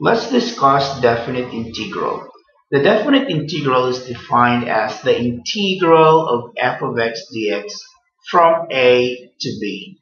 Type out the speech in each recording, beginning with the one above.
Let's discuss definite integral. The definite integral is defined as the integral of f of x dx from a to b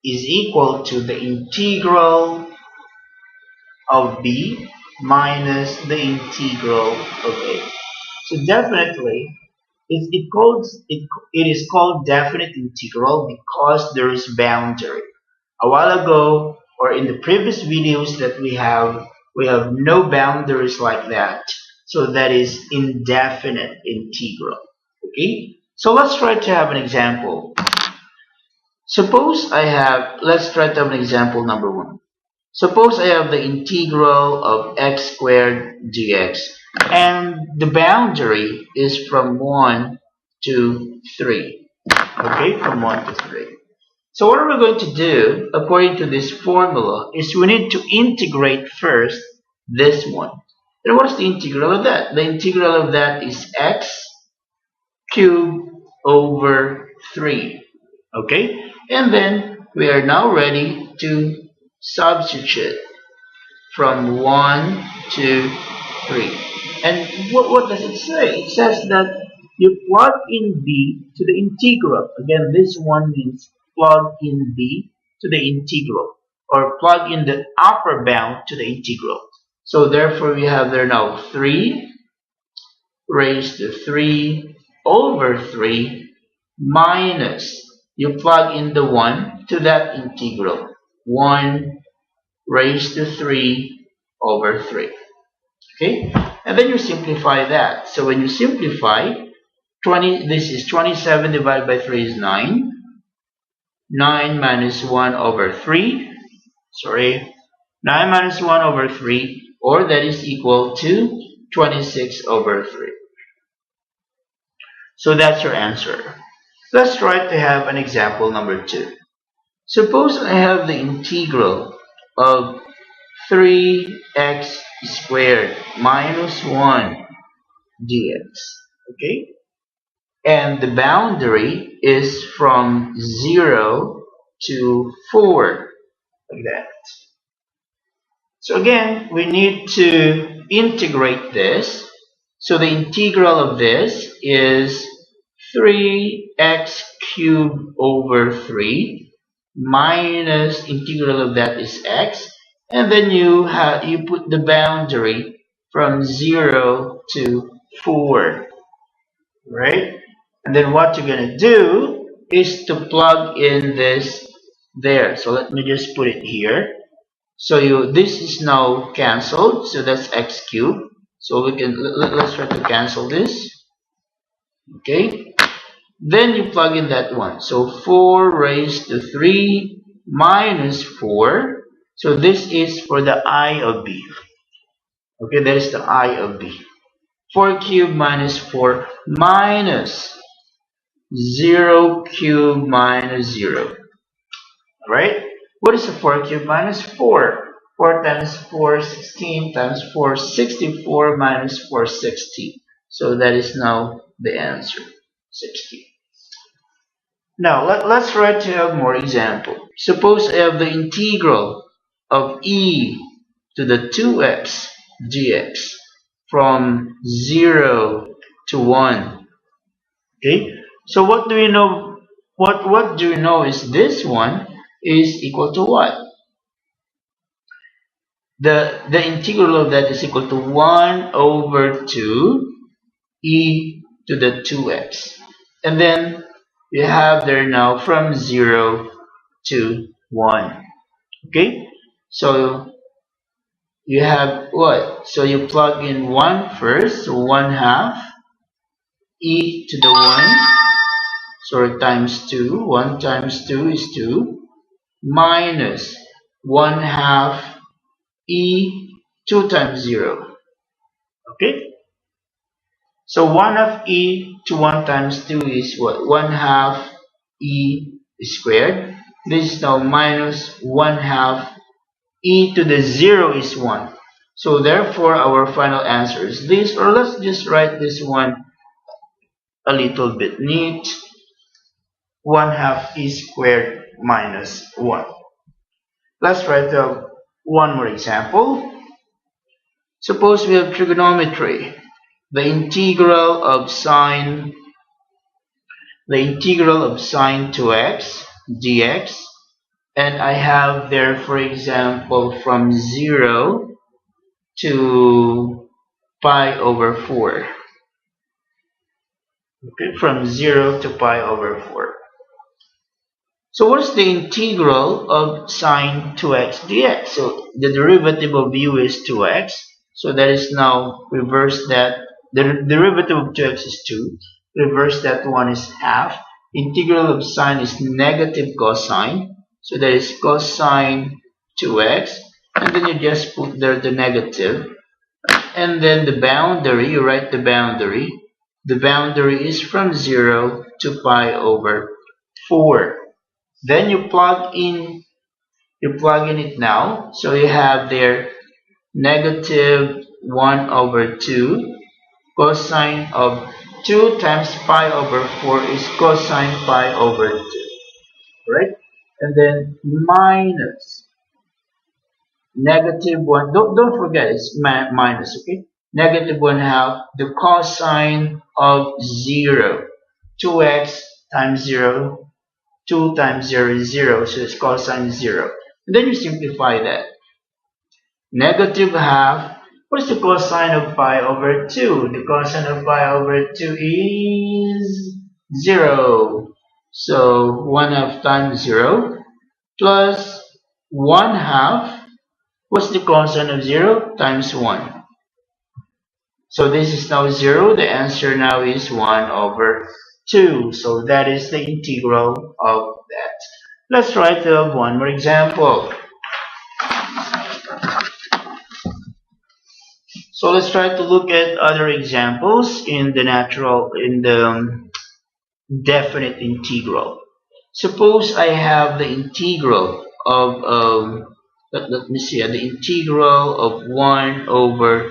is equal to the integral of b minus the integral of a. So definitely, it is called definite integral because there is boundary. A while ago, or in the previous videos that we have no boundaries like that. So that is indefinite integral. Okay? So let's try to have an example. Let's try to have an example number 1. Suppose I have the integral of x squared dx, and the boundary is from 1 to 3. Okay, from 1 to 3. So what are we going to do, according to this formula, is we need to integrate first this one. And what is the integral of that? The integral of that is x cubed over 3. Okay? And then we are now ready to substitute from 1 to 3. And what does it say? It says that you plug in b to the integral. Again, this one means plug in b to the integral, or plug in the upper bound to the integral. So therefore we have there now 3 raised to 3 over 3 minus, you plug in the 1 to that integral, 1 raised to 3 over 3. Okay? And then you simplify that. So when you simplify, this is 27 divided by 3 is 9. 9 minus 1 over 3. 9 minus 1 over 3, or that is equal to 26 over 3. So that's your answer. Let's try to have an example number 2. Suppose I have the integral of 3x squared minus 1 dx. Okay? And the boundary is from 0 to 4, like that. So again, we need to integrate this. So the integral of this is 3x cubed over 3 minus integral of that is x, and then you put the boundary from 0 to 4, right? And then what you're going to do is to plug in this there. So let me just put it here. So this is now cancelled. So that's x cubed. So we can let's try to cancel this. Okay. Then you plug in that one. So 4 raised to 3 minus 4. So this is for the I of b. Okay, that is the I of b. 4 cubed minus 4 minus 0 cubed minus 0. Alright? What is the 4 cubed minus 4? 4 times 4, 16 times 4, 64 minus 4, 60. So that is now the answer, 60. Now let's try to have more example. Suppose I have the integral of e to the 2x dx from 0 to 1. Okay? So what do we know? What do we know is this one is equal to what? The integral of that is equal to 1 over 2 e to the 2x. And then we have there now from 0 to 1. Okay? So you have what? So you plug in 1 first, so 1/2 e to the 1. So times 2, 1 times 2 is 2, minus 1/2 e 2 times 0. Okay? So 1/2 e to 1 times 2 is what? 1/2 e squared. This is now minus 1/2 e to the 0 is 1. So therefore our final answer is this, or let's just write this one a little bit neat. 1/2 e squared minus 1. Let's write One more example. Suppose we have trigonometry. The integral of sine 2x dx, and I have there, for example, from 0 to pi over 4. Okay, from 0 to pi over 4. So what's the integral of sine 2x dx? So the derivative of u is 2x. So that is now reverse that. The derivative of 2x is 2. Reverse that one is half. Integral of sine is negative cosine. So that is cosine 2x. And then you just put there the negative. And then the boundary, you write the boundary. The boundary is from 0 to pi over 4. Then you plug in it now. So you have there negative 1 over 2. Cosine of 2 times pi over 4 is cosine pi over 2. Right? And then minus negative 1. Don't forget it's minus, okay? Negative 1/2 the cosine of 0. 2x times 0. 2 times 0 is 0, so it's cosine 0. And then you simplify that. Negative half, what's the cosine of pi over 2? The cosine of pi over 2 is 0. So 1/2 times 0 plus 1/2. What's the cosine of 0? Times 1. So this is now 0. The answer now is 1 over 2. So that is the integral of that. Let's try to have one more example. So let's try to look at other examples in the definite integral. Suppose I have the integral of let me see, the integral of 1 over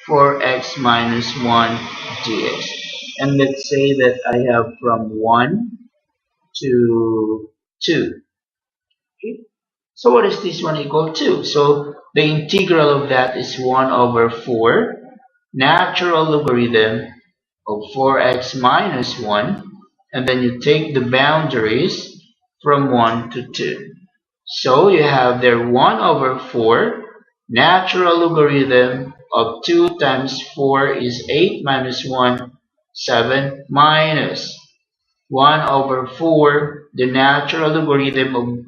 4x minus 1 dx. And let's say that I have from 1 to 2. Okay. So what is this one equal to? So the integral of that is 1 over 4 natural logarithm of 4x minus 1, and then you take the boundaries from 1 to 2. So you have there 1 over 4 natural logarithm of 2 times 4 is 8 minus 1, 7 minus 1 over 4, the natural logarithm of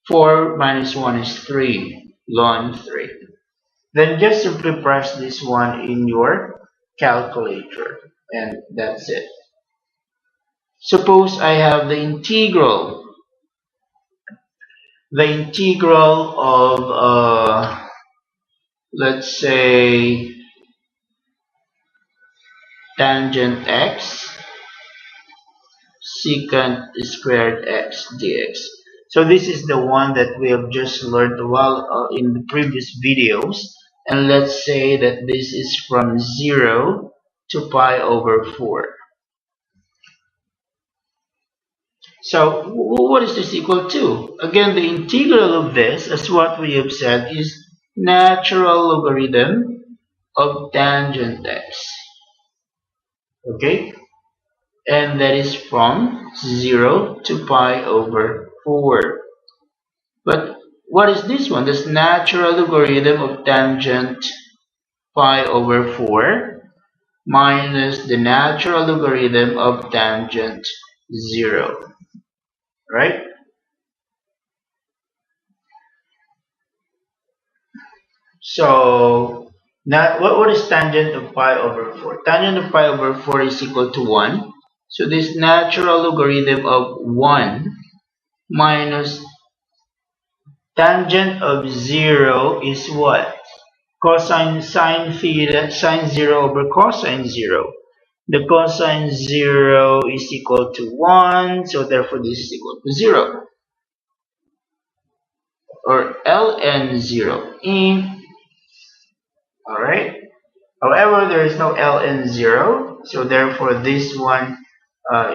4 minus 1 is 3, ln 3. Then just simply press this one in your calculator, and that's it. Suppose I have the integral of let's say tangent x secant squared x dx. So this is the one that we have just learned a while in the previous videos, and let's say that this is from 0 to pi over 4. So what is this equal to? Again, the integral of this, as what we have said, is natural logarithm of tangent x. Okay? And that is from 0 to pi over 4. But what is this one? This natural logarithm of tangent pi over 4 minus the natural logarithm of tangent 0. Right? So now what is tangent of pi over 4? Tangent of pi over 4 is equal to 1. So this natural logarithm of 1 minus tangent of 0 is what? Cosine sine theta, sine 0 over cosine 0. The cosine 0 is equal to 1, so therefore this is equal to 0. Or ln 0. Alright? However, there is no ln 0, so therefore this one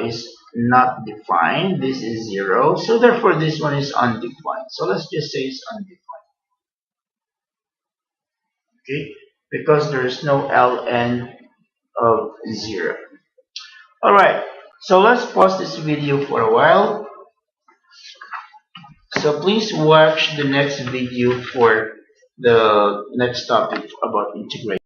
is not defined. This is 0, so therefore this one is undefined. So let's just say it's undefined. Okay, because there is no ln of 0. Alright, so let's pause this video for a while. So please watch the next video for the next topic about integration.